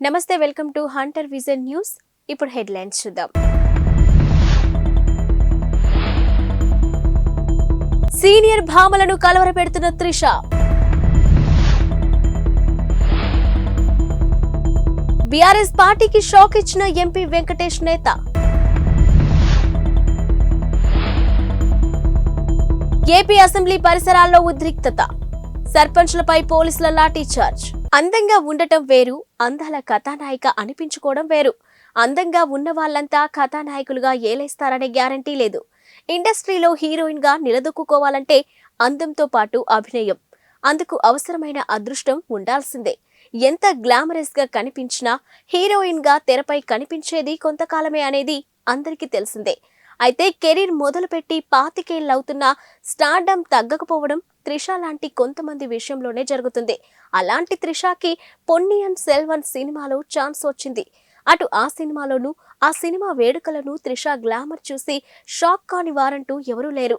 నమస్తే, welcome to Hunter vision news. ఇప్పుడు headlines చూద్దాం. సీనియర్ భామలను కలవరపెడుతున్న త్రిష. బీఆర్ఎస్ పార్టీకి షాక్ ఇచ్చిన ఎంపీ వెంకటేష్ నేత. ఏపీ అసెంబ్లీ పరిసరాల్లో ఉద్రిక్తత. సర్పంచ్లపై పోలీసుల లాఠీచార్జ్. అందంగా ఉండటం వేరు, అందాల కథానాయిక అనిపించుకోవడం వేరు. అందంగా ఉన్న వాళ్ళంతా కథానాయకులుగా ఏలేస్తారనే గ్యారంటీ లేదు. ఇండస్ట్రీలో హీరోయిన్ గా నిలదొక్కుకోవాలంటే అందంతో పాటు అభినయం, అందుకు అవసరమైన అదృష్టం ఉండాల్సిందే. ఎంత గ్లామరస్ గా కనిపించినా హీరోయిన్ గా తెరపై కనిపించేది కొంతకాలమే అనేది అందరికీ తెలిసిందే. అయితే కెరీర్ మొదలుపెట్టి 25 ఏళ్లవుతున్నా స్టార్డమ్ తగ్గకపోవడం త్రిష లాంటి కొంతమంది విషయంలోనే జరుగుతుంది. అలాంటి త్రిషకి పొన్నియిన్ సెల్వన్ సినిమాలో ఛాన్స్ వచ్చింది. అటు ఆ సినిమాలోనూ, ఆ సినిమా వేడుకలను త్రిష గ్లామర్ చూసి షాక్ కాని వారంటూ ఎవరూ లేరు.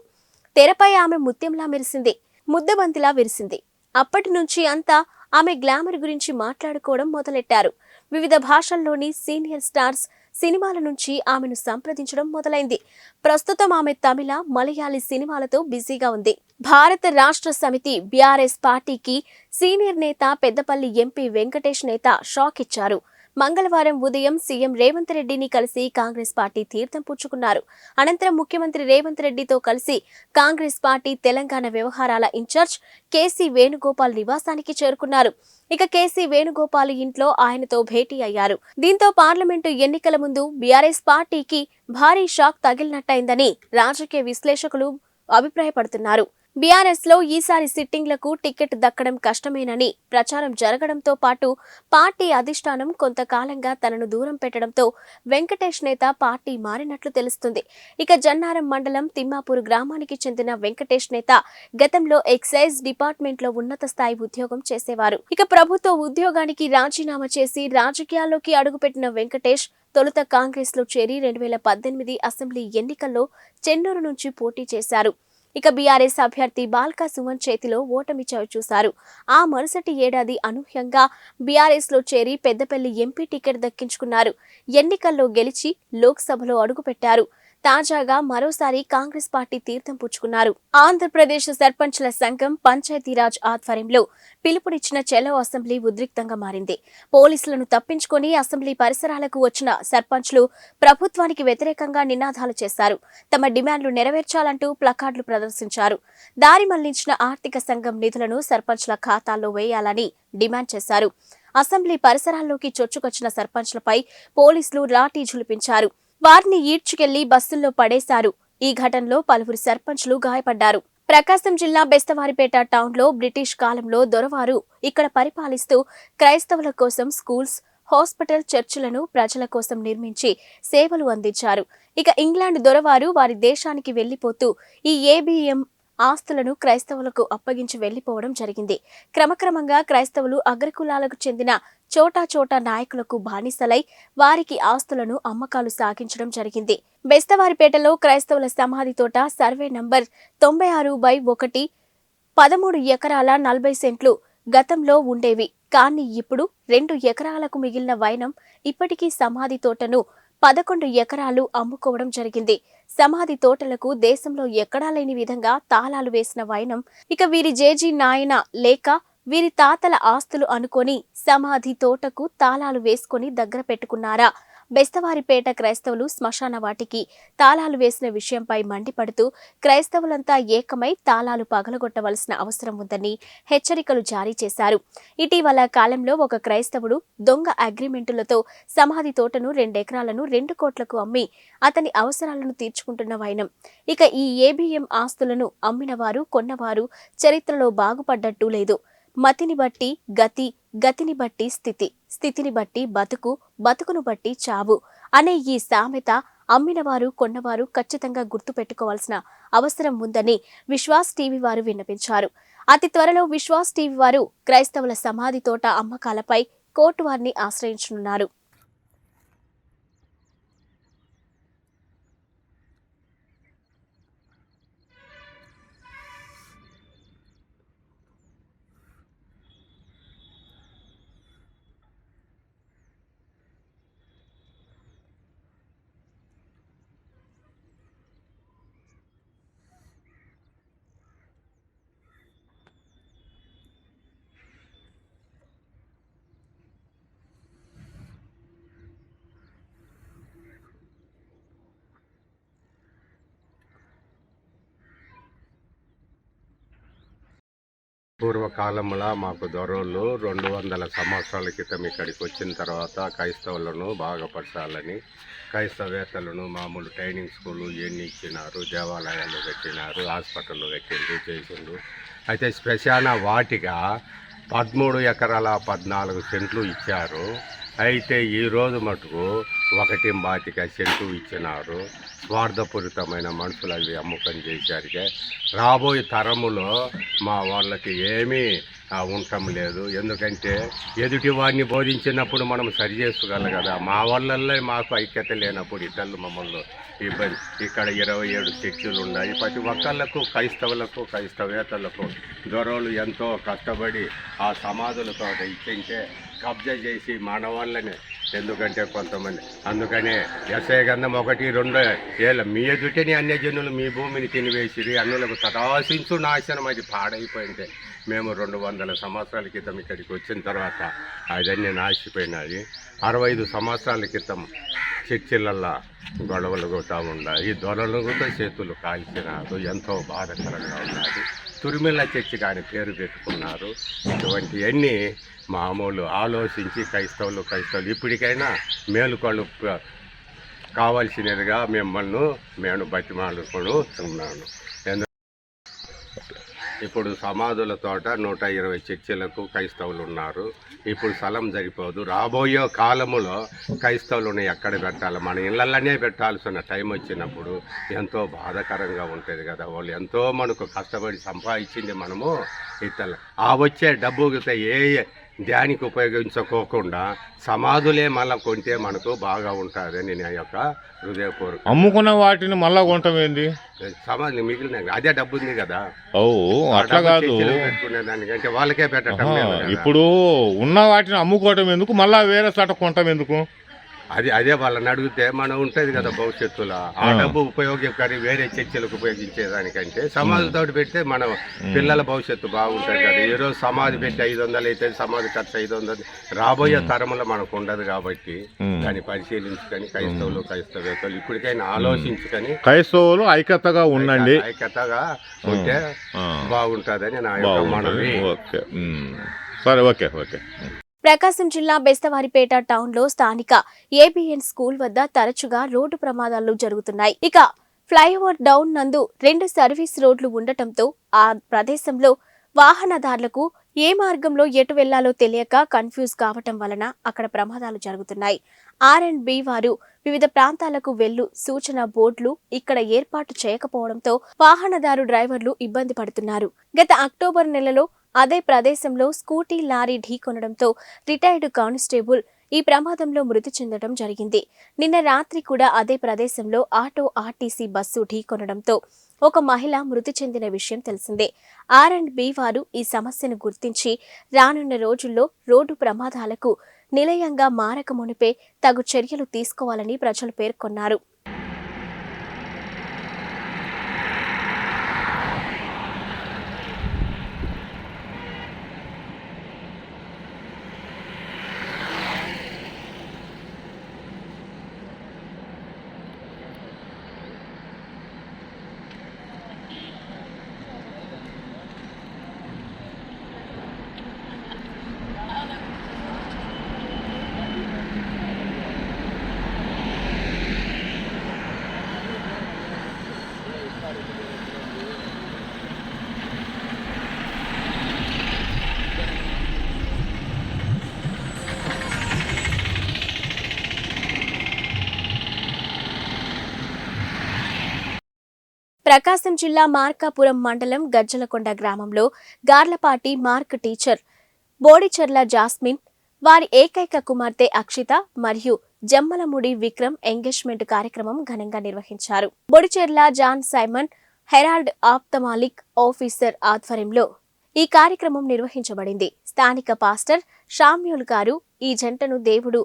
తెరపై ఆమె ముత్యంలా మెరిసింది, ముద్దబంతిలా విరిసింది. అప్పటి నుంచి అంతా ఆమె గ్లామర్ గురించి మాట్లాడుకోవడం మొదలెట్టారు. వివిధ భాషల్లోని సీనియర్ స్టార్స్ సినిమాల నుంచి ఆమెను సంప్రదించడం మొదలైంది. ప్రస్తుతం ఆమె తమిళ, మలయాళీ సినిమాలతో బిజీగా ఉంది. భారత రాష్ట్ర సమితి బీఆర్ఎస్ పార్టీకి సీనియర్ నేత పెద్దపల్లి ఎంపీ వెంకటేష్ నేత షాక్ ఇచ్చారు. మంగళవారం ఉదయం సీఎం రేవంత్ రెడ్డిని కలిసి కాంగ్రెస్ పార్టీ తీర్థం పుచ్చుకున్నారు. అనంతరం ముఖ్యమంత్రి రేవంత్ రెడ్డితో కలిసి కాంగ్రెస్ పార్టీ తెలంగాణ వ్యవహారాల ఇన్ఛార్జ్ కేసీ వేణుగోపాల్ నివాసానికి చేరుకున్నారు. ఇక కేసీ వేణుగోపాల్ ఇంట్లో ఆయనతో భేటీ అయ్యారు. దీంతో పార్లమెంటు ఎన్నికల ముందు బీఆర్ఎస్ పార్టీకి భారీ షాక్ తగిలినట్టయిందని రాజకీయ విశ్లేషకులు అభిప్రాయపడుతున్నారు. బీఆర్ఎస్ లో ఈసారి సిట్టింగ్లకు టికెట్ దక్కడం కష్టమేనని ప్రచారం జరగడంతో పాటు పార్టీ అధిష్టానం కొంతకాలంగా తనను దూరం పెట్టడంతో వెంకటేష్ నేత పార్టీ మారినట్లు తెలుస్తుంది. ఇక జన్నారం మండలం తిమ్మాపూర్ గ్రామానికి చెందిన వెంకటేష్ నేత గతంలో ఎక్సైజ్ డిపార్ట్మెంట్ లో ఉన్నత స్థాయి ఉద్యోగం చేసేవారు. ఇక ప్రభుత్వ ఉద్యోగానికి రాజీనామా చేసి రాజకీయాల్లోకి అడుగుపెట్టిన వెంకటేష్ తొలుత కాంగ్రెస్ లో చేరి 2018 అసెంబ్లీ ఎన్నికల్లో చెన్నూరు నుంచి పోటీ చేశారు. ఇక బీఆర్ఎస్ అభ్యర్థి బాల్కా సుమన్ చేతిలో ఓటమి చవిచూశారు. ఆ మరుసటి ఏడాది అనూహ్యంగా బీఆర్ఎస్ లో చేరి పెద్దపల్లి ఎంపీ టికెట్ దక్కించుకున్నారు. ఎన్నికల్లో గెలిచి లోక్సభలో అడుగుపెట్టారు. తాజాగా మరోసారి కాంగ్రెస్ పార్టీ తీర్థం పుచ్చుకున్నారు. ఆంధ్రప్రదేశ్ సర్పంచ్ల సంఘం పంచాయతీరాజ్ ఆధ్వర్యంలో పిలుపునిచ్చిన చెలో అసెంబ్లీ ఉద్రిక్తంగా మారింది. పోలీసులను తప్పించుకొని అసెంబ్లీ పరిసరాలకు వచ్చిన సర్పంచ్లు ప్రభుత్వానికి వ్యతిరేకంగా నినాదాలు చేశారు. తమ డిమాండ్లు నెరవేర్చాలంటూ ప్లకార్డులు ప్రదర్శించారు. దారి మళ్లించిన ఆర్థిక సంఘం నిధులను సర్పంచ్ల ఖాతాల్లో వేయాలని డిమాండ్ చేశారు. అసెంబ్లీ పరిసరాల్లోకి చొచ్చుకొచ్చిన సర్పంచ్లపై పోలీసులు లాఠీ ఝుళిపించారు. వారిని ఈడ్చుకెళ్లి బస్సుల్లో పడేశారు. ఈ ఘటనలో పలువురు సర్పంచ్లు గాయపడ్డారు. ప్రకాశం జిల్లా బెస్తవారిపేట టౌన్లో బ్రిటిష్ కాలంలో దొరవారు ఇక్కడ పరిపాలిస్తూ క్రైస్తవుల కోసం స్కూల్స్, హాస్పిటల్, చర్చిలను ప్రజల కోసం నిర్మించి సేవలు అందించారు. ఇక ఇంగ్లాండ్ దొరవారు వారి దేశానికి వెళ్లిపోతూ ఈ ఏబీఎం ఆస్తులను క్రైస్తవులకు అప్పగించి వెళ్లిపోవడం జరిగింది. క్రమక్రమంగా క్రైస్తవులు అగ్రకులాలకు చెందిన చోటా నాయకులకు బానిసలై వారికి ఆస్తులను అమ్మకాలు సాగించడం జరిగింది. బెస్తవారిపేటలో క్రైస్తవుల సమాధి తోట సర్వే నంబర్ 96/1 13 ఎకరాల 40 సెంట్లు గతంలో ఉండేవి. కానీ ఇప్పుడు 2 ఎకరాలకు మిగిలిన వైనం ఇప్పటికీ సమాధి తోటను 11 ఎకరాలు అమ్ముకోవడం జరిగింది. సమాధి తోటలకు దేశంలో ఎక్కడా లేని విధంగా తాళాలు వేసిన వైనం ఇక వీరి జేజీ నాయన లేక వీరి తాతల ఆస్తులు అనుకొని సమాధి తోటకు తాళాలు వేసుకొని దగ్గర పెట్టుకున్నారా? బెస్తవారిపేట క్రైస్తవులు శ్మశాన వాటికి తాళాలు వేసిన విషయంపై మండిపడుతూ క్రైస్తవులంతా ఏకమై తాళాలు పగలగొట్టవలసిన అవసరం ఉందని హెచ్చరికలు జారీ చేశారు. ఇటీవల కాలంలో ఒక క్రైస్తవుడు దొంగ అగ్రిమెంటులతో సమాధి తోటను 2 ఎకరాలను 2 కోట్లకు అమ్మి అతని అవసరాలను తీర్చుకుంటున్న వైనం. ఇక ఈ ఏబీఎం ఆస్తులను అమ్మిన వారు, కొన్నవారు చరిత్రలో బాగుపడ్డట్టు లేదు. మతిని బట్టి గతి, గతిని బట్టి స్థితి, స్థితిని బట్టి బతుకు, బతుకును బట్టి చావు అనే ఈ సామెత అమ్మినవారు, కొన్నవారు ఖచ్చితంగా గుర్తు పెట్టుకోవాల్సిన అవసరం ఉందని విశ్వాస్ టీవీ వారు విన్నపించారు. అతి త్వరలో విశ్వాస్ టీవీ వారు క్రైస్తవుల సమాధి తోట అమ్మకాలపై కోర్టు వారిని ఆశ్రయించనున్నారు. పూర్వకాలంలో మాకు దొరలు 200 సంవత్సరాల క్రితం ఇక్కడికి వచ్చిన తర్వాత క్రైస్తవులను బాగుపరచాలని క్రైస్తవేత్తలను మామూలు ట్రైనింగ్ స్కూళ్ళు ఇవన్నీ ఇచ్చినారు, దేవాలయాలు కట్టినారు, హాస్పిటళ్ళు కట్టిండ్రు చేసిండ్రు. అయితే శ్మశాన వాటిక 13 ఎకరాల 14 సెంట్లు ఇచ్చారు. అయితే ఈరోజు మటుకు 1.25 సెంటు ఇచ్చినారు. స్వార్థపూరితమైన మనుషులు అవి అమ్మకం చేశారు. రాబోయే తరములో మా వాళ్ళకి ఏమీ ఉండటం లేదు. ఎందుకంటే ఎదుటి వాడిని బోధించినప్పుడు మనం సరి చేసుకోగలం కదా. మా వాళ్ళల్లో మాకు ఐక్యత లేనప్పుడు ఇతరులు మమ్మల్ని ఇబ్బంది. ఇక్కడ 27 చర్చిలు ఉన్నాయి. ప్రతి ఒక్కళ్ళకు క్రైస్తవులకు క్రైస్తవేతలకు దొరలు ఎంతో కష్టపడి ఆ సమాధులతో ఇచ్చింటే కబ్జా చేసి మానవాళ్ళని, ఎందుకంటే కొంతమంది అందుకనే ఎస్ఐ గంధం 1-2 ఏళ్ళ మీ ఎదుటని అన్యజనులు మీ భూమిని తినివేసిరి, అన్నులకు తదాశించు నాశనం అది పాడైపోయింది. మేము 200 సంవత్సరాల క్రితం ఇక్కడికి వచ్చిన తర్వాత అదన్నీ నాశిపోయినాయి. 65 సంవత్సరాల క్రితం చర్చిలల్లో గొడవలు కూడా ఉన్నాయి. దొరలు కూడా చేతులు కాల్చినారు. ఎంతో బాధాకరంగా ఉన్నది. తురిమిల్ల చర్చి కానీ పేరు పెట్టుకున్నారు. ఇటువంటివన్నీ మామూలు ఆలోచించి క్రైస్తవులు ఇప్పటికైనా మేలుకొళ్ళు కావాల్సినదిగా మేము బతిమాలుకున్నాను. ఇప్పుడు సమాధుల తోట 120 చర్చిలకు క్రైస్తవులు ఉన్నారు. ఇప్పుడు స్థలం సరిపోదు. రాబోయే కాలములో క్రైస్తవులను ఎక్కడ పెట్టాలి? మన ఇళ్ళల్లోనే పెట్టాల్సిన టైం వచ్చినప్పుడు ఎంతో బాధాకరంగా ఉంటుంది కదా. వాళ్ళు ఎంతో మనకు కష్టపడి సంపాదించింది మనము ఇతర ఆ వచ్చే డబ్బు ఏ దానికి ఉపయోగించుకోకుండా సమాధులే మళ్ళీ కొంటే మనకు బాగా ఉంటుందని నా యొక్క హృదయపూర్వక. అమ్ముకున్న వాటిని మళ్ళా కొంటాం ఏంది? సమాధులు మిగిలిన అదే డబ్బు ఉంది కదా. ఓ అట్లా కాదు, పెట్టుకునే దానికంటే వాళ్ళకే పెట్టడం. ఇప్పుడు ఉన్న వాటిని అమ్ముకోవటం ఎందుకు, మళ్ళా వేరే చోట కొంటాం ఎందుకు? అదే వాళ్ళని అడిగితే మనం ఉంటుంది కదా భవిష్యత్తులో ఆ డబ్బు ఉపయోగకరి వేరే చర్చలకు ఉపయోగించేదానికంటే సమాధితో పెడితే మన పిల్లల భవిష్యత్తు బాగుంటుంది కదా. ఈరోజు సమాధి పెట్టి 500 అయితే సమాధి ఖర్చు 500 రాబోయే తరంలో మనకు ఉండదు. కాబట్టి దాన్ని పరిశీలించుకొని క్రైస్తవేత్తలు ఇప్పటికైనా ఆలోచించుకొని క్రైస్తవులు ఐక్యతగా ఉండండి, ఐక్యతగా ఉంటే బాగుంటుందని నా యొక్క మనవి. సరే, ఓకే ఓకే. ప్రకాశం జిల్లా బెస్తవారిపేట టౌన్ లో స్థానిక ఏబిఎన్ స్కూల్ వద్ద తరచుగా రోడ్డు ప్రమాదాలు జరుగుతున్నాయి. ఇక ఫ్లైఓవర్ డౌన్ నందు 2 సర్వీస్ రోడ్లు ఉండటంతో ఆ ప్రదేశంలో వాహనదారులకు ఏ మార్గంలో ఎటు వెళ్లాలో తెలియక కన్ఫ్యూజ్ కావటం వలన అక్కడ ప్రమాదాలు జరుగుతున్నాయి. R&B వారు వివిధ ప్రాంతాలకు వెళ్ళు సూచన బోర్డులు ఇక్కడ ఏర్పాటు చేయకపోవడంతో వాహనదారు డ్రైవర్లు ఇబ్బంది పడుతున్నారు. గత అక్టోబర్ నెలలో అదే ప్రదేశంలో స్కూటీ లారీ ఢీకొనడంతో రిటైర్డ్ కానిస్టేబుల్ ఈ ప్రమాదంలో మృతి చెందడం జరిగింది. నిన్న రాత్రి కూడా అదే ప్రదేశంలో ఆటో ఆర్టీసీ బస్సు ఢీకొనడంతో ఒక మహిళ మృతి చెందిన విషయం తెలిసిందే. R&B వారు ఈ సమస్యను గుర్తించి రానున్న రోజుల్లో రోడ్డు ప్రమాదాలకు నిలయంగా మారక మునిపే తగు చర్యలు తీసుకోవాలని ప్రజలు పేర్కొన్నారు. ప్రకాశం జిల్లా మార్కాపురం మండలం గజ్జలకొండ గ్రామంలో గార్లపాటి మార్క్ టీచర్ బోడిచెర్ల జాస్మిన్, వారి ఏకైక కుమార్తె అక్షిత మరియు జమ్మలముడి విక్రమ్ ఎంగేజ్మెంట్ కార్యక్రమం ఘనంగా నిర్వహించారు. Bodicherla John Simon Harold ophthalmic officer ఆధ్వర్యంలో ఈ కార్యక్రమం నిర్వహించబడింది. స్థానిక పాస్టర్ షామ్యూల్ గారు ఈ జంటను దేవుడు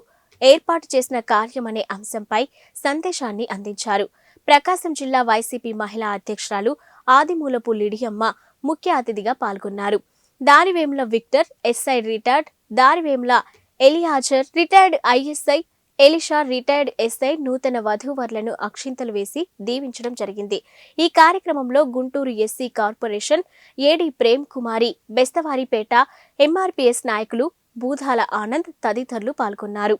ఏర్పాటు చేసిన కార్యమనే అంశంపై సందేశాన్ని అందించారు. ప్రకాశం జిల్లా వైసీపీ మహిళా అధ్యక్షురాలు ఆదిమూలపు లిడియమ్మ ముఖ్య అతిథిగా పాల్గొన్నారు. Darivemula Victor, SI retired Darivemula Eliazar, retired ISI Elisha retired SI నూతన వధూవరులను అక్షింతలు వేసి దీవించడం జరిగింది. ఈ కార్యక్రమంలో Guntur SC corporation AD Prem Kumari, Bestavaripeta MRPS నాయకులు బూధాల ఆనంద్ తదితరులు పాల్గొన్నారు.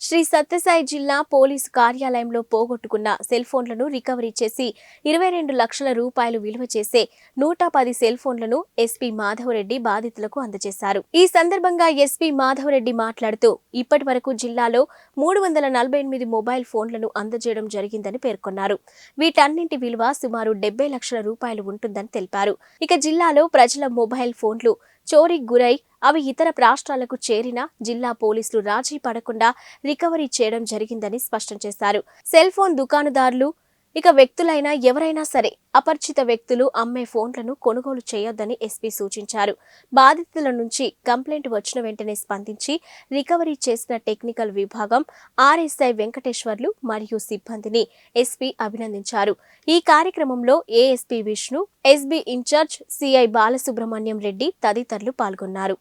శ్రీ సత్యసాయి జిల్లా పోలీసు కార్యాలయంలో పోగొట్టుకున్న సెల్ ఫోన్లను రికవరీ చేసి 22 లక్షల రూపాయలు విలువ చేసే 110 సెల్ ఫోన్లను ఎస్పీ మాధవరెడ్డి బాధితులకు అందజేశారు. ఈ సందర్భంగా ఎస్పీ మాధవరెడ్డి మాట్లాడుతూ ఇప్పటి వరకు జిల్లాలో 348 మొబైల్ ఫోన్లను అందజేయడం జరిగిందని పేర్కొన్నారు. వీటన్నింటి విలువ సుమారు 70 లక్షల రూపాయలు ఉంటుందని తెలిపారు. ఇక జిల్లాలో ప్రజల మొబైల్ ఫోన్లు చోరీకి గురై అవి ఇతర రాష్ట్రాలకు చేరిన జిల్లా పోలీసులు రాజీ పడకుండా రికవరీ చేయడం జరిగిందని స్పష్టం చేశారు. సెల్ ఫోన్ దుకాణదారులు ఇక వ్యక్తులైనా ఎవరైనా సరే అపరిచిత వ్యక్తులు అమ్మే ఫోన్లను కొనుగోలు చేయొద్దని ఎస్పీ సూచించారు. బాధితుల నుంచి కంప్లైంట్ వచ్చిన వెంటనే స్పందించి రికవరీ చేసిన టెక్నికల్ విభాగం ఆర్ఎస్ఐ వెంకటేశ్వర్లు మరియు సిబ్బందిని ఎస్పీ అభినందించారు. ఈ కార్యక్రమంలో ASP Vishnu, SB incharge CI Balasubrahmanyam Reddy తదితరులు పాల్గొన్నారు.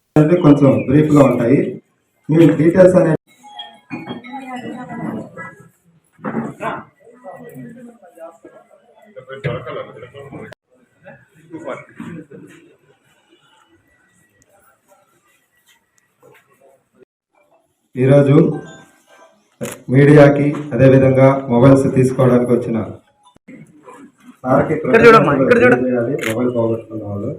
ఈరోజు మీడియాకి అదేవిధంగా మొబైల్స్ తీసుకోవడానికి వచ్చిన మొబైల్ పోగొట్టుకున్న వాళ్ళు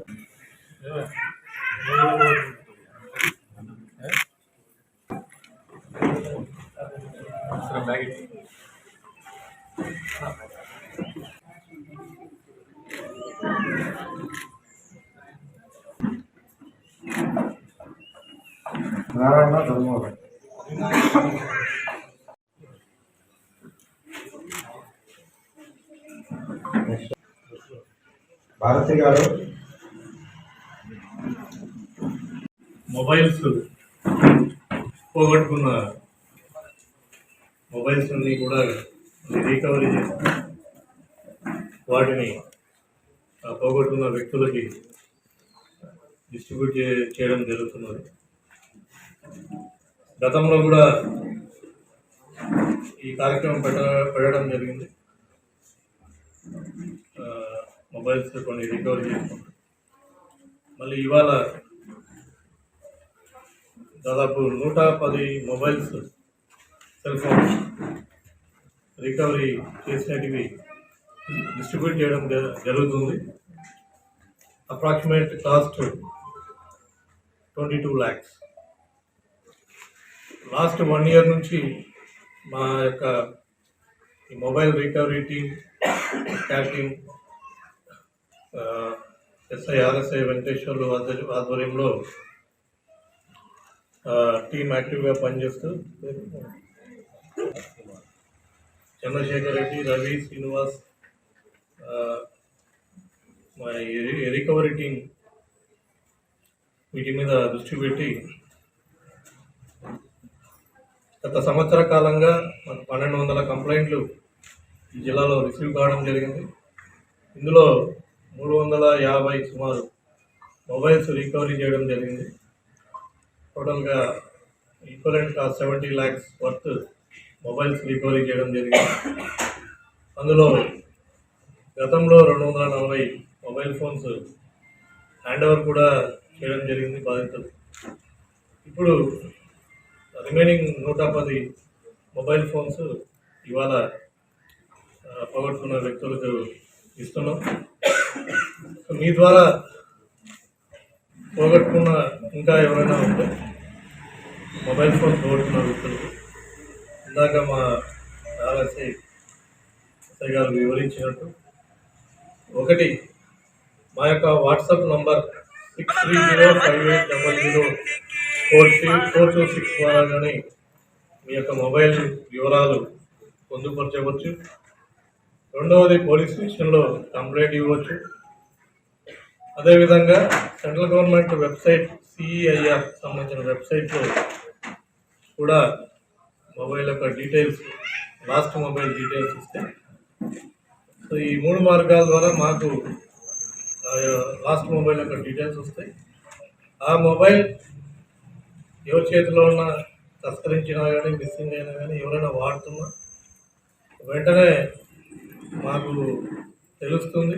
నారాయణ ధర్మోహన్ భారతి గారు మొబైల్స్ పోగొట్టుకున్న మొబైల్స్ అన్ని కూడా రికవరీ చేసి వాటిని పోగొట్టుకున్న వ్యక్తులకి డిస్ట్రిబ్యూట్ చేయడం జరుగుతున్నది. గతంలో కూడా ఈ కార్యక్రమం పెట్టడం జరిగింది. మొబైల్స్ కొన్ని రికవరీ చేసుకుంటాం. మళ్ళీ ఇవాళ దాదాపు 110 మొబైల్స్, సెల్ ఫోన్స్ రికవరీ చేసినటివి డిస్ట్రిబ్యూట్ చేయడం జరుగుతుంది. Approximate cost 22 lakhs. Last 1 year నుంచి మా యొక్క ఈ mobile recovery team, CAT team, SI RSI Venkateswarlu ఆధ్వర్యంలో టీమ్ యాక్టివ్గా పనిచేస్తూ చంద్రశేఖర్ రెడ్డి, రవి, శ్రీనివాస్, మా రికవరీ టీం వీటి మీద దృష్టి పెట్టి గత సంవత్సర కాలంగా 1200 కంప్లైంట్లు ఈ జిల్లాలో రిసీవ్ కావడం జరిగింది. ఇందులో 350 సుమారు మొబైల్స్ రికవరీ చేయడం జరిగింది. టోటల్గా equivalent cost 70 lakhs worth mobiles recovery చేయడం జరిగింది. అందులో గతంలో 240 మొబైల్ ఫోన్స్ హ్యాండ్ ఓవర్ కూడా చేయడం జరిగింది బాధితులు. ఇప్పుడు రిమైనింగ్ 110 మొబైల్ ఫోన్స్ ఇవాళ పోగొట్టుకున్న వ్యక్తులకు ఇస్తున్నాం. మీ ద్వారా పోగొట్టుకున్న ఇంకా ఎవరైనా ఉంటే మొబైల్ ఫోన్ పోగొట్టుకున్న వ్యక్తులకు ఇందాక మా ఆర్ఎస్ఐ గారు వివరించినట్టు, ఒకటి మా యొక్క వాట్సాప్ నంబర్ 6305800426 ద్వారా కానీ మీ యొక్క మొబైల్ వివరాలు పొందుపరచవచ్చు. రెండవది పోలీస్ స్టేషన్లో కంప్లైంట్ ఇవ్వచ్చు. అదేవిధంగా సెంట్రల్ గవర్నమెంట్ వెబ్సైట్ CEIR సంబంధించిన వెబ్సైట్లో కూడా మొబైల్ యొక్క డీటెయిల్స్, లాస్ట్ మొబైల్ డీటెయిల్స్ ఇస్తే, సో ఈ 3 మార్గాల ద్వారా మాకు లాస్ట్ మొబైల్ యొక్క డీటెయిల్స్ వస్తాయి. ఆ మొబైల్ ఎవరి చేతిలో ఉన్న తస్కరించినా కానీ, మిస్సింగ్ అయినా కానీ, ఎవరైనా వాడుతున్నా వెంటనే మాకు తెలుస్తుంది.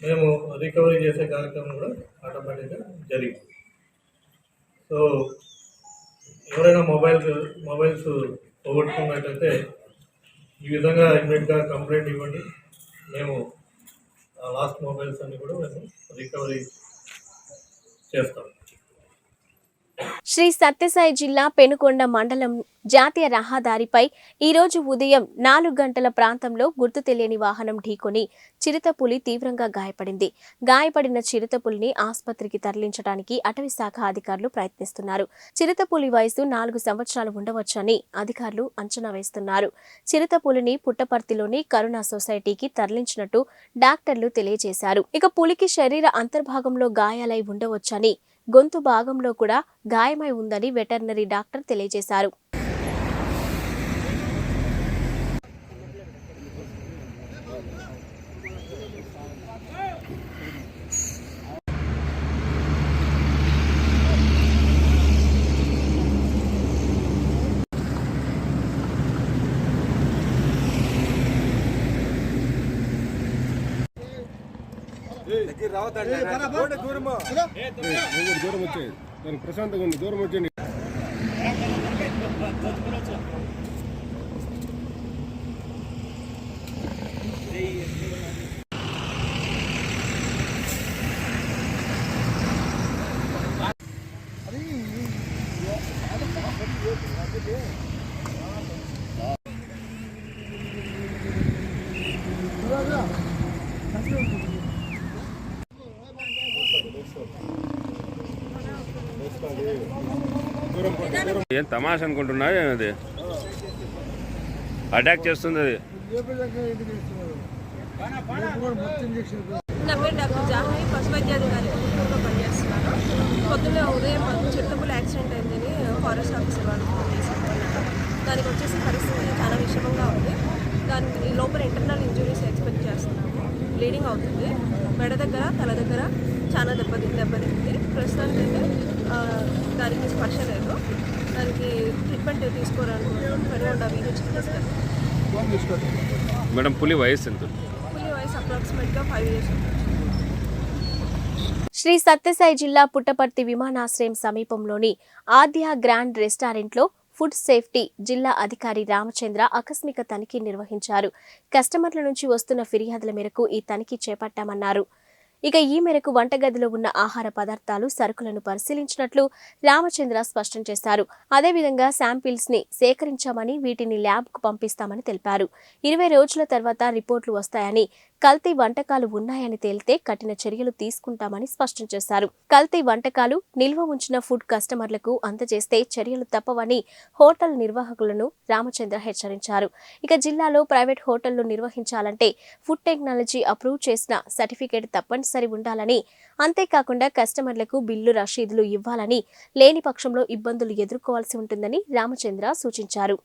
మేము రికవరీ చేసే కార్యక్రమం కూడా ఆటోమేటిక్గా జరిగింది. సో ఎవరైనా మొబైల్స్ పోగొట్టుకున్నట్టయితే ఈ విధంగా ఇమ్మీడియట్గా కంప్లైంట్ ఇవ్వండి. మేము లాస్ట్ మొబైల్స్ అన్ని కూడా మేము రికవరీ చేస్తాం. శ్రీ సత్యసాయి జిల్లా పెనుకొండ మండలం జాతీయ రహదారిపై ఈరోజు ఉదయం 4 గంటల ప్రాంతంలో గుర్తు తెలియని వాహనం ఢీకొని చిరుతపులి తీవ్రంగా గాయపడింది. గాయపడిన చిరుతపులిని ఆసుపత్రికి తరలించడానికి అటవీ శాఖ అధికారులు ప్రయత్నిస్తున్నారు. చిరుతపులి వయసు 4 సంవత్సరాలు ఉండవచ్చని అధికారులు అంచనా వేస్తున్నారు. చిరుతపులిని పుట్టపర్తిలోని కరుణ సొసైటీకి తరలించినట్టు డాక్టర్లు తెలియజేశారు. ఇక పులికి శరీర అంతర్భాగంలో గాయాలై ఉండవచ్చని, గొంతు భాగంలో కూడా గాయమై ఉందని వెటర్నరీ డాక్టర్ తెలియజేశారు. దూరం వచ్చేది దానికి ప్రశాంతంగా ఉంది. దూరం వచ్చేయండి. ఏం తమాషా అనుకుంటున్నావు? అది అటాక్ చేస్తుంది. అది నా పేరు డాక్టర్ జాహ్నవి, పశు వైద్యాధికారి పనిచేస్తున్నాను. పొద్దున్నే ఉదయం చిరుతపులి యాక్సిడెంట్ అయిందని ఫారెస్ట్ ఆఫీసర్ వాళ్ళు తీసుకున్నారు. దానికి వచ్చేసి పరిస్థితి చాలా విషమంగా ఉంది. దానికి ఈ లోపల ఇంటర్నల్ ఇంజురీస్ ఎక్స్పెక్ట్ చేస్తున్నాము. బ్లీడింగ్ అవుతుంది. మెడ దగ్గర, తల దగ్గర చాలా దెబ్బతింది. ప్రస్తుతానికి అయితే దానికి స్పర్శ లేదు. దానికి ట్రీట్మెంట్ తీసుకోవాలనుకుంటున్నాం. పెనుగొండ VHకి తీసుకెళ్తాం. మేడం, పులి వయసు ఎంత? పులి వయసు అప్రాక్సిమేట్గా 5 years ఉంటుంది. శ్రీ సత్యసాయి జిల్లా పుట్టపర్తి విమానాశ్రయం సమీపంలోని ఆద్య గ్రాండ్ రెస్టారెంట్లో ఫుడ్ సేఫ్టీ జిల్లా అధికారి రామచంద్ర ఆకస్మిక తనిఖీ నిర్వహించారు. కస్టమర్ల నుంచి వస్తున్న ఫిర్యాదుల మేరకు ఈ తనిఖీ చేపట్టామన్నారు. ఇక ఈ మేరకు వంటగదిలో ఉన్న ఆహార పదార్థాలు, సరుకులను పరిశీలించినట్లు రామచంద్ర స్పష్టం చేశారు. అదేవిధంగా శాంపిల్స్ ని సేకరించామని, వీటిని ల్యాబ్కు పంపిస్తామని తెలిపారు. 20 రోజుల తర్వాత రిపోర్టులు వస్తాయని, కల్తీ వంటకాలు ఉన్నాయని తేలితే కఠిన చర్యలు తీసుకుంటామని స్పష్టం చేశారు. కల్తీ వంటకాలు నిల్వ ఉంచిన ఫుడ్ కస్టమర్లకు అందజేస్తే చర్యలు తప్పవని హోటల్ నిర్వాహకులను రామచంద్ర హెచ్చరించారు. ఇక జిల్లాలో ప్రైవేట్ హోటళ్లు నిర్వహించాలంటే ఫుడ్ టెక్నాలజీ అప్రూవ్ చేసిన సర్టిఫికేట్ తప్పనిసరి ఉండాలని, అంతేకాకుండా కస్టమర్లకు బిల్లు రసీదులు ఇవ్వాలని, లేని పక్షంలో ఇబ్బందులు ఎదుర్కోవాల్సి ఉంటుందని రామచంద్ర సూచించారు.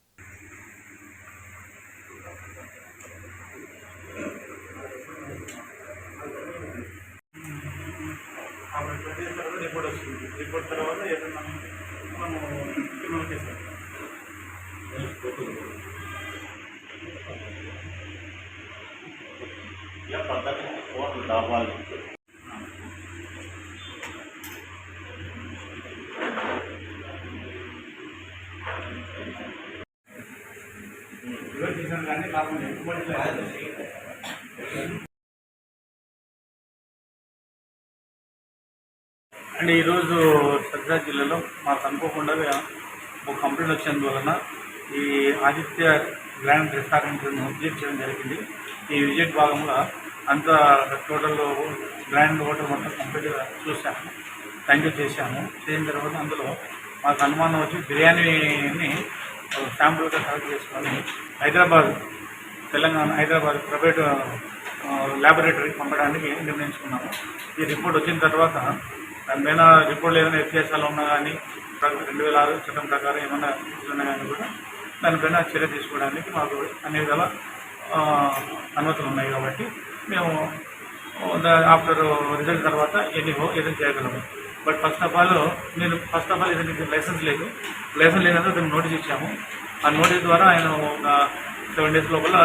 రిపోర్ట్ తర్వాత ఏదైనా మనము అండ్ ఈరోజు సజ్జా జిల్లాలో మాకు అనుకోకుండా ఒక కంప్లైంట్ వచ్చినందువలన ఈ ఆదిత్య గ్రాండ్ రెస్టారెంట్ను విజిట్ చేయడం జరిగింది. ఈ విజిట్ భాగంలో అంత టోటల్ గ్రాండ్ హోటల్ మొత్తం కంప్లీట్గా చూసాము, థ్యాంక్ చేశాము. చేసిన తర్వాత అందులో మాకు అనుమానం వచ్చి బిర్యానీని శాంపుల్గా కలెక్ట్ చేసుకొని హైదరాబాద్ ప్రైవేట్ ల్యాబొరేటరీకి పంపడానికి నిర్ణయించుకున్నాము. ఈ రిపోర్ట్ వచ్చిన తర్వాత దానిపైన రిపోర్ట్లు ఏదైనా వ్యత్యాసాలు ఉన్నా కానీ 2006 చట్టం ప్రకారం ఏమైనా ఉన్నా కానీ కూడా దానిపైన చర్య తీసుకోవడానికి మాకు అన్ని విధాల అనుమతులు ఉన్నాయి. కాబట్టి మేము ఆఫ్టర్ రిజల్ట్ తర్వాత ఏదైనా చేయగలము. బట్ ఫస్ట్ ఆఫ్ ఆల్ ఏదైనా లైసెన్స్ లేదంటే దానికి నోటీస్ ఇచ్చాము. ఆ నోటీస్ ద్వారా ఆయన ఒక 7 days లోపల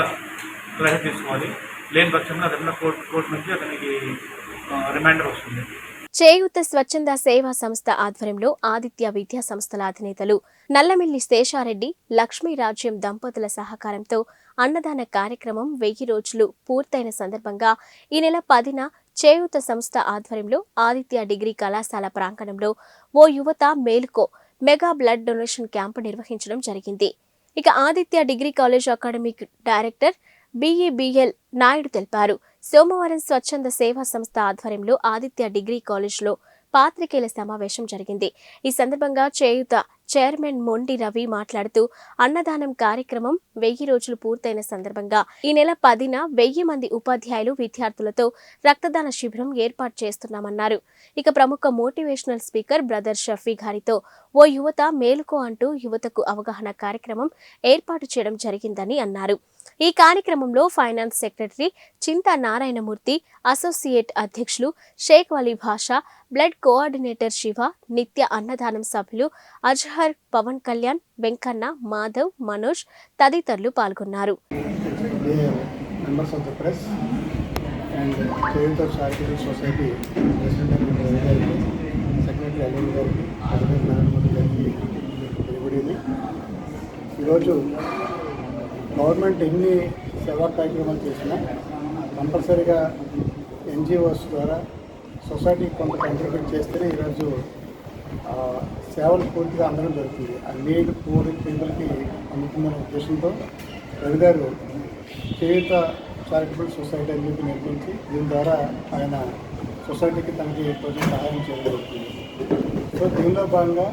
లైసెన్స్ తీసుకోవాలి. లేని పక్షంలో అతను కోర్టు నుంచి అతనికి రిమైండర్ వస్తుంది. చేయూత స్వచ్ఛంద సేవా సంస్థ ఆధ్వర్యంలో ఆదిత్య విద్యా సంస్థల అధినేతలు నల్లమిల్లి శేషారెడ్డి, లక్ష్మీరాజ్యం దంపతుల సహకారంతో అన్నదాన కార్యక్రమం 1000 రోజులు పూర్తయిన సందర్భంగా ఈ నెల 10న చేయూత సంస్థ ఆధ్వర్యంలో ఆదిత్య డిగ్రీ కళాశాల ప్రాంగణంలో ఓ యువత మేలుకో మెగా బ్లడ్ డొనేషన్ క్యాంపు నిర్వహించడం జరిగింది. ఇక Aditya degree college academic director BEBL Naidu తెలిపారు. సోమవారం స్వచ్ఛంద సేవా సంస్థ ఆధ్వర్యంలో ఆదిత్య డిగ్రీ కాలేజ్లో పాత్రికేయుల సమావేశం జరిగింది. ఈ సందర్భంగా చేయూత చైర్మన్ మొండి రవి మాట్లాడుతూ అన్నదానం కార్యక్రమం 1000 రోజులు పూర్తయిన సందర్భంగా ఈ నెల 10న 1000 మంది ఉపాధ్యాయులు విద్యార్థులతో రక్తదాన శిబిరం ఏర్పాటు చేస్తున్నామన్నారు. ఇక ప్రముఖ మోటివేషనల్ స్పీకర్ బ్రదర్ షఫీ గారితో ఓ యువత మేలుకో అంటూ యువతకు అవగాహన కార్యక్రమం ఏర్పాటు చేయడం జరిగిందని అన్నారు. ఈ కార్యక్రమంలో ఫైనాన్స్ సెక్రటరీ చింతా నారాయణమూర్తి, అసోసియేట్ అధ్యక్షులు షేక్ వలీ భాషా, బ్లడ్ కోఆర్డినేటర్ శివ, నిత్య అన్నదానం సభ్యులు అజహర్, పవన్ కళ్యాణ్, వెంకన్న, మాధవ్, మనోజ్ తదితరులు పాల్గొన్నారు. ఈరోజు గవర్నమెంట్ ఎన్ని సేవా కార్యక్రమాలు చేసినా కంపల్సరీగా NGOs ద్వారా సొసైటీకి కొంత కంట్రిబ్యూట్ చేస్తేనే ఈరోజు సేవలు పూర్తిగా అందడం జరుగుతుంది. ఆ నీడ్ పూర్ పీపుల్కి అందుతుందనే ఉద్దేశంతో రవి గారు చేయూత చారిటబుల్ సొసైటీ అని చెప్పి నిర్మించి దీని ద్వారా ఆయన సొసైటీకి తనకి కొంచెం సహాయం చేయడం జరుగుతుంది. సో దీనిలో భాగంగా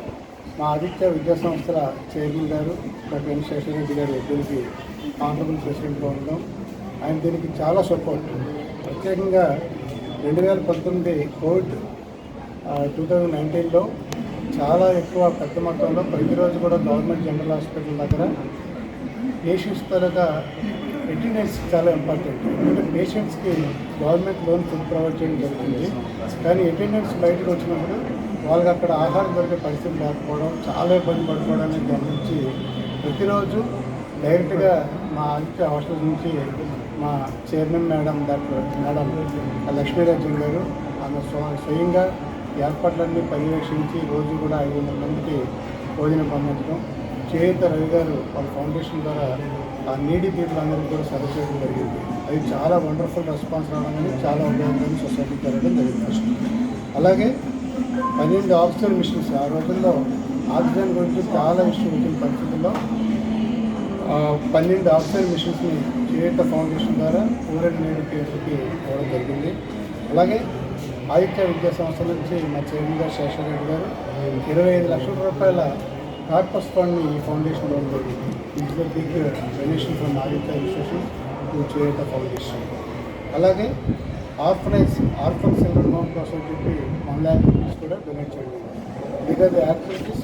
మా ఆదిత్య విద్యా సంస్థల చైర్మన్ గారు డాక్టర్ ఎన్ శేషారెడ్డి గారు దీనికి ఆనరబుల్ ప్రెసిడెంట్గా ఉండడం, ఆయన దీనికి చాలా సపోర్ట్. ప్రత్యేకంగా 2019 కోవిడ్ 2019లో చాలా ఎక్కువ పెద్ద మొత్తంలో ప్రతిరోజు కూడా గవర్నమెంట్ జనరల్ హాస్పిటల్ దగ్గర పేషెంట్స్ తాలూకా అటెండెన్స్ చాలా ఇంపార్టెంట్. ఎందుకంటే పేషెంట్స్కి గవర్నమెంట్ లోన్ ఫుడ్ ప్రొవైడ్ చేయడం జరుగుతుంది. కానీ అటెండెన్స్ బయటకు వచ్చినప్పుడు వాళ్ళకి అక్కడ ఆహారం దొరికే పరిస్థితి లేకపోవడం, చాలా ఇబ్బంది పడిపోవడాన్ని గమనించి ప్రతిరోజు డైరెక్ట్గా మా ఆదిత్య హాస్టల్ నుంచి మా చైర్మన్ మేడం లక్ష్మీరాజ్యం గారు ఆమె స్వయంగా ఏర్పాట్లన్నీ పర్యవేక్షించి రోజు కూడా 500 మందికి భోజనం పంపించడం, చేయూత రవి గారు వాళ్ళ ఫౌండేషన్ ద్వారా ఆ నీడీ పీపుల్ అందరికీ కూడా సర్వ్ చేయడం జరిగింది. అది చాలా వండర్ఫుల్ రెస్పాన్స్ రావడం, చాలా ఉపయోగకరమైన సొసైటీకి జరగడం జరిగింది. అలాగే 12 ఆక్సిజన్ మిషన్స్ ఆ రోజుల్లో ఆక్సిజన్ గురించి చాలా ఇష్యూ వచ్చిన పరిస్థితుల్లో 12 ఆక్సిజన్ మిషన్స్ని చేయూత ఫౌండేషన్ ద్వారా పూరని నీడీ పీపుల్కి ఇవ్వడం జరిగింది. అలాగే ఆదిత్య విద్యా సంస్థ నుంచి మా చైర్మన్ గారు శేషారెడ్డి గారు 25 లక్షల రూపాయల కార్పస్ ఫండ్ని ఈ ఫౌండేషన్ ఇవ్వడం జరిగింది. It's the big donation from Aditya institution to Cheyutha foundation. అలాగే ఆర్ఫన్ చిల్డ్రన్ హోమ్ కోసం చెప్పి 1 lakh రూపీస్ కూడా డొనేట్ చేయడం. Because the activities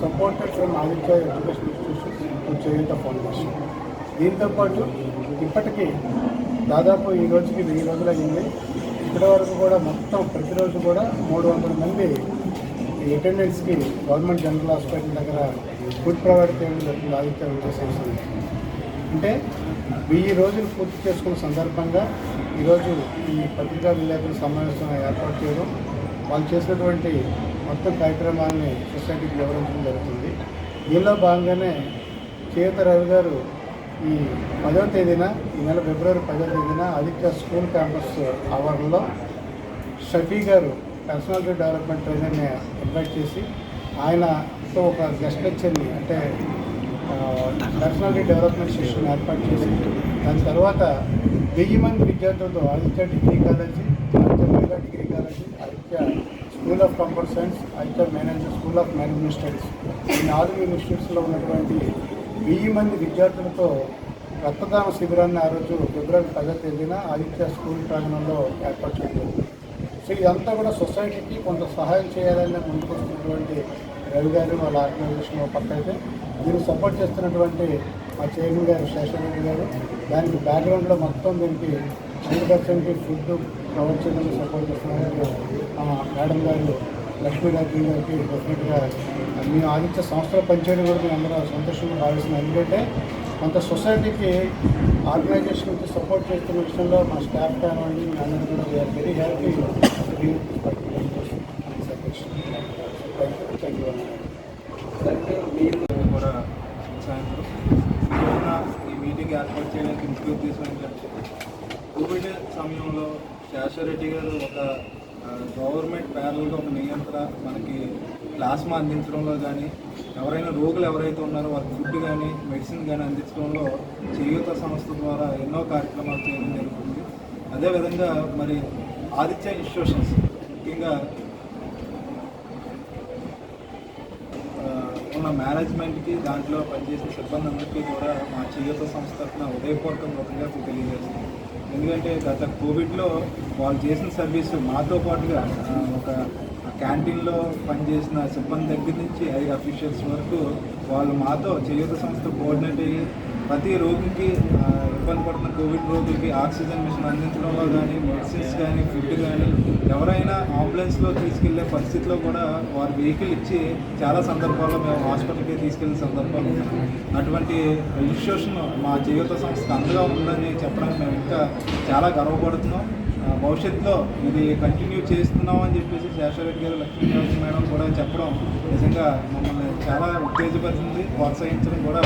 supported from Aditya education institution to Cheyutha foundation. దీంతోపాటు ఇప్పటికీ దాదాపు ఈ రోజుకి 1000 రోజులు అయ్యింది. ఇప్పటి వరకు కూడా మొత్తం ప్రతిరోజు కూడా 300 మంది అటెండెన్స్కి గవర్నమెంట్ జనరల్ హాస్పిటల్ దగ్గర ఫుడ్ ప్రొవైడ్ చేయడం జరుగుతుంది ఆదిత్య విద్యా సంస్థ. అంటే 1000 రోజులు పూర్తి చేసుకున్న సందర్భంగా ఈరోజు ఈ పత్రికా విలేకరుల సమావేశం ఏర్పాటు చేయడం, వాళ్ళు చేసినటువంటి మొత్తం కార్యక్రమాలని సొసైటీకి వివరించడం జరుగుతుంది. దీనిలో భాగంగానే చేయూత రవి గారు ఈ 10వ తేదీన ఈ నెల ఫిబ్రవరి 10వ తేదీన ఆదిత్య స్కూల్ క్యాంపస్ ఆవరణలో షఫీ గారు పర్సనాలిటీ డెవలప్మెంట్ ట్రైనర్ని ఇన్వైట్ చేసి ఆయనతో ఒక గెస్ట్ లెక్చర్ని అంటే పర్సనాలిటీ డెవలప్మెంట్ సెషన్ ఏర్పాటు చేసి దాని తర్వాత 1000 మంది విద్యార్థులతో ఆదిత్య డిగ్రీ కాలేజీ, ఆదిత్య మహిళా degree college, Aditya school of computer science, Aditya school of management studies ఈ 4 ఇన్స్టిట్యూట్స్లో ఉన్నటువంటి 1000 మంది విద్యార్థులతో రక్తదాన శిబిరాన్ని ఆ రోజు ఫిబ్రవరి 10వ తేదీన ఆదిత్య స్కూల్ ప్రాంగణంలో ఏర్పాటు చేయడం. సో ఇదంతా కూడా సొసైటీకి కొంత సహాయం చేయాలని ముందుకు వస్తున్నటువంటి రవి గారు వాళ్ళ ఆర్గనైజేషన్ ఒక పక్క అయితే దీన్ని సపోర్ట్ చేస్తున్నటువంటి మా చైర్మన్ గారు శేషరెడ్డి గారు దానికి బ్యాక్గ్రౌండ్లో మొత్తం దీనికి 100% ఫుడ్ ప్రొవైడ్ చేయడానికి సపోర్ట్ చేస్తున్నారు. మేడం గారు లక్ష్మీరాజు గారికి డెఫినెట్గా మేము ఆదిత్య సంస్థలో పనిచేయడం కూడా మేము అందరూ సంతోషంగా భావిస్తున్నాం. ఎందుకంటే కొంత సొసైటీకి ఆర్గనైజేషన్కి సపోర్ట్ చేస్తున్న విషయంలో మా స్టాఫ్ కానివ్వండి మీ అందరూ కూడా వీఆర్ వెరీ హ్యాపీ. మీరు కూడా సాయంత్రం ఈ మీటింగ్ ఏర్పాటు చేయడానికి ముఖ్య ఉద్దేశం ఏంటంటే కోవిడ్ సమయంలో శేషారెడ్డి గారు ఒక గవర్నమెంట్ ప్యారల్గా ఒక నియంత్రణ మనకి ప్లాస్మా అందించడంలో కానీ ఎవరైనా రోగులు ఎవరైతే ఉన్నారో వారికి ఫుడ్ కానీ మెడిసిన్ కానీ అందించడంలో చేయూత సంస్థ ద్వారా ఎన్నో కార్యక్రమాలు చేయడం జరుగుతుంది. అదేవిధంగా మరి ఆదిత్య ఇన్స్టిట్యూషన్స్ ముఖ్యంగా ఉన్న మేనేజ్మెంట్కి దాంట్లో పనిచేసిన సిబ్బంది అందరికీ కూడా మా చేయూత సంస్థ తరఫున ఉదయపూర్వక కృతజ్ఞతలు తెలియజేస్తున్నాం. ఎందుకంటే గత కోవిడ్లో వాళ్ళు చేసిన సర్వీసు మాతో పాటుగా ఒక క్యాంటీన్లో పనిచేసిన సిబ్బంది దగ్గర నుంచి హై అఫీషియల్స్ వరకు వాళ్ళు మాతో చేయూత సంస్థ కోఆర్డినేట్ అయ్యి ప్రతి రోగికి ఇబ్బంది పడుతున్న కోవిడ్ రోగులకి ఆక్సిజన్ మిషన్ అందించడంలో కానీ మెడిసిన్స్ కానీ ఫుడ్ కానీ ఎవరైనా అంబులెన్స్లో తీసుకెళ్లే పరిస్థితిలో కూడా వారి వెహికల్ ఇచ్చి చాలా సందర్భాల్లో మేము హాస్పిటల్కి తీసుకెళ్లిన సందర్భాలు ఉన్నాయి. అటువంటి ఇన్స్టిట్యూషన్ మా చేయూత సంస్థ అండగా ఉందని చెప్పడానికి మేము ఇంకా చాలా గర్వపడుతున్నాం. భవిష్యత్తులో ఇది కంటిన్యూ చేస్తున్నాం అని చెప్పేసి శేషారెడ్డి గారు లక్ష్మీరాజు మేడం కూడా చెప్పడం నిజంగా మమ్మల్ని చాలా ఉత్తేజపరిచింది. ప్రోత్సహించడం కూడా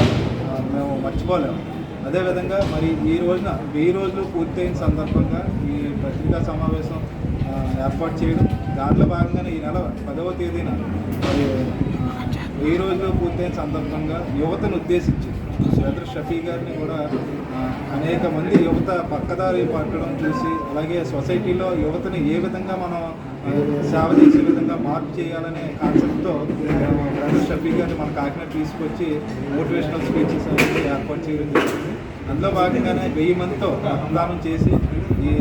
మేము మర్చిపోలేము. అదేవిధంగా మరి ఈ రోజున 1000 రోజులు పూర్తయిన సందర్భంగా ఈ పత్రికా సమావేశం ఏర్పాటు చేయడం, దాంట్లో భాగంగానే ఈ నెల 10వ తేదీన మరి 1000 రోజులు పూర్తయిన సందర్భంగా యువతను ఉద్దేశించి సదర్ షఫీ గారిని కూడా అనేక మంది యువత పక్కదారి పట్టడం చూసి అలాగే సొసైటీలో యువతని ఏ విధంగా మనం సేవ చేసే విధంగా మార్పు చేయాలనే కాన్సెప్ట్తో సదర్ షఫీ గారిని మన కాకినాడ తీసుకొచ్చి మోటివేషనల్ స్పీచెస్ అనేది ఏర్పాటు చేయడం జరిగింది. అందులో భాగంగానే 1000 మందితో రక్తదానం చేసి ఈ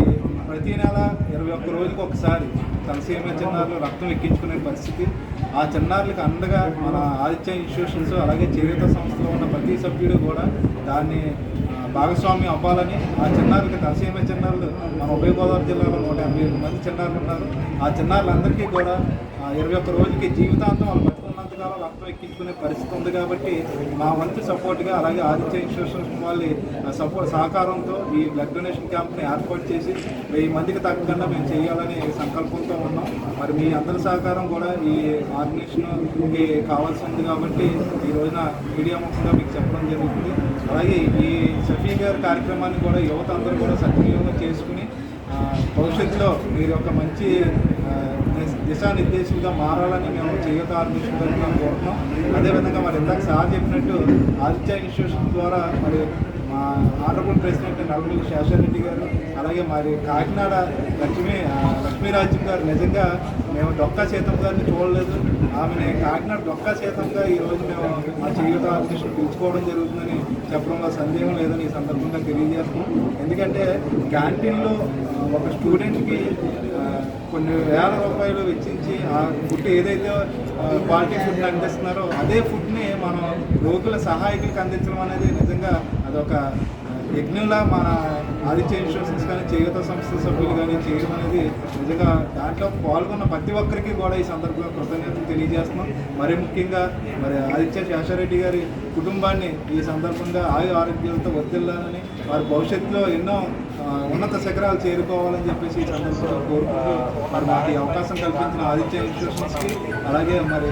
ప్రతి నెల 21 రోజులకు ఒకసారి తలసేమియా చిన్నారులు రక్తం ఎక్కించుకునే పరిస్థితి, ఆ చిన్నారులకు అండగా మన ఆదిత్య ఇన్స్టిట్యూషన్స్ అలాగే చేయూత సంస్థలో ఉన్న ప్రతి సభ్యుడు కూడా దాన్ని భాగస్వామ్యం అవ్వాలని, ఆ చిన్నారులకి తలసేమియా చిన్నారులు మన ఉభయ గోదావరి జిల్లాలో 185 మంది చిన్నారులు ఉన్నారు. ఆ చిన్నారులందరికీ కూడా 21 రోజులకి జీవితాంతం వాళ్ళు బతుకున్నంతకాలం రక్తం ఎక్కించుకునే పరిస్థితి ఉంది. కాబట్టి మా వంతు సపోర్ట్గా అలాగే ఆదిత్య ఇన్స్టిట్యూషన్స్ వాళ్ళ సహకారంతో ఈ బ్లడ్ డొనేషన్ క్యాంప్ని ఏర్పాటు చేసి 1000 మందికి తగ్గకుండా మేము చేయాలని సంకల్పంతో ఉన్నాం. మరి మీ అందరి సహకారం కూడా ఈ ఆర్గనైజేషన్కి కావాల్సి ఉంది. కాబట్టి ఈ రోజున మీడియా ముఖ్యంగా మీకు చెప్పడం జరుగుతుంది. అలాగే ఈ షఫీ గారి కార్యక్రమాన్ని కూడా యువత అందరూ కూడా సద్వినియోగం చేసుకుని భవిష్యత్తులో మీరు ఒక మంచి దిశానిర్దేశంగా మారాలని మేము చేయూత ఆర్గనైజేషన్ తరఫున కోరుతున్నాం. అదేవిధంగా మరి ఇందాక సార్ చెప్పినట్టు ఆదిత్య ఇన్స్టిట్యూషన్ ద్వారా మరి మా ఆనరబుల్ ప్రెసిడెంట్ నల్గొండ శేషారెడ్డి గారు అలాగే మరి కాకినాడ లక్ష్మీరాజ్యం గారు నిజంగా మేము డొక్కా సీతం గారిని చూడలేదు. ఆమెని కాకినాడ డొక్కా సీతంగా ఈరోజు మేము మా చేయూత ఆర్గనైజేషన్ పిలుచుకోవడం జరుగుతుందని చెప్పడంలో సందేహం లేదని ఈ సందర్భంగా తెలియజేస్తున్నాం. ఎందుకంటే క్యాంటీన్లో ఒక స్టూడెంట్కి కొన్ని వేల రూపాయలు వెచ్చించి ఆ ఫుడ్ ఏదైతే క్వాలిటీ ఫుడ్ని అందిస్తున్నారో అదే ఫుడ్ని మనం రోగుల సహాయకులకు అందించడం అనేది నిజంగా అదొక యజ్ఞంలా మన ఆదిత్య ఇన్స్టిట్యూషన్స్ కానీ చేయూత సంస్థ సభ్యులు కానీ చేయడం అనేది నిజంగా దాంట్లో పాల్గొన్న ప్రతి ఒక్కరికి కూడా ఈ సందర్భంగా కృతజ్ఞతలు తెలియజేస్తున్నాం. మరి ముఖ్యంగా మరి ఆదిత్య శేషారెడ్డి గారి కుటుంబాన్ని ఈ సందర్భంగా ఆరోగ్యాలతో వర్ధిల్లాలని వారి భవిష్యత్తులో ఎన్నో ఉన్నత శిఖరాలు చేరుకోవాలని చెప్పేసి ఈ సందర్భంగా కోరుకుంటూ మరి మాకు ఈ అవకాశం కల్పించిన ఆదిత్య ఇన్స్టిట్యూషన్స్కి అలాగే మరి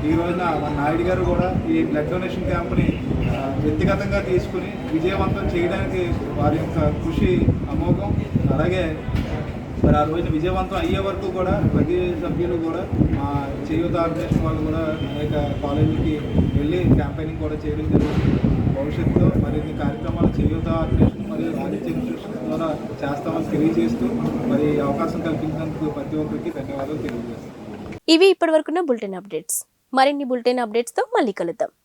ఈ రోజున మన నాయుడు గారు కూడా ఈ బ్లడ్ డొనేషన్ క్యాంప్ని వ్యక్తిగతంగా తీసుకుని విజయవంతం చేయడానికి వారి యొక్క కృషి అమోఘం. అలాగే మరి ఆ రోజున విజయవంతం అయ్యే వరకు కూడా ప్రతి సభ్యులు కూడా మా చేయూత ఆర్గనైజేషన్ వాళ్ళు కూడా అనేక కాలేజీకి వెళ్ళి క్యాంపెయినింగ్ కూడా చేయడం జరుగుతుంది. భవిష్యత్తులో మరిన్ని కార్యక్రమాలు చేయూత ఆర్గనైజేషన్ మరియు ఆదిత్య ఇన్స్టిట్యూషన్ ద్వారా చేస్తామని తెలియజేస్తూ మరి అవకాశం కల్పించినందుకు ప్రతి ఒక్కరికి ధన్యవాదాలు తెలియజేస్తాం. ఇవి ఇప్పటివరకున్న బులెటిన్ అప్డేట్స్. మరిన్ని బులెటిన్ అప్డేట్స్తో మళ్ళీ కలుద్దాం.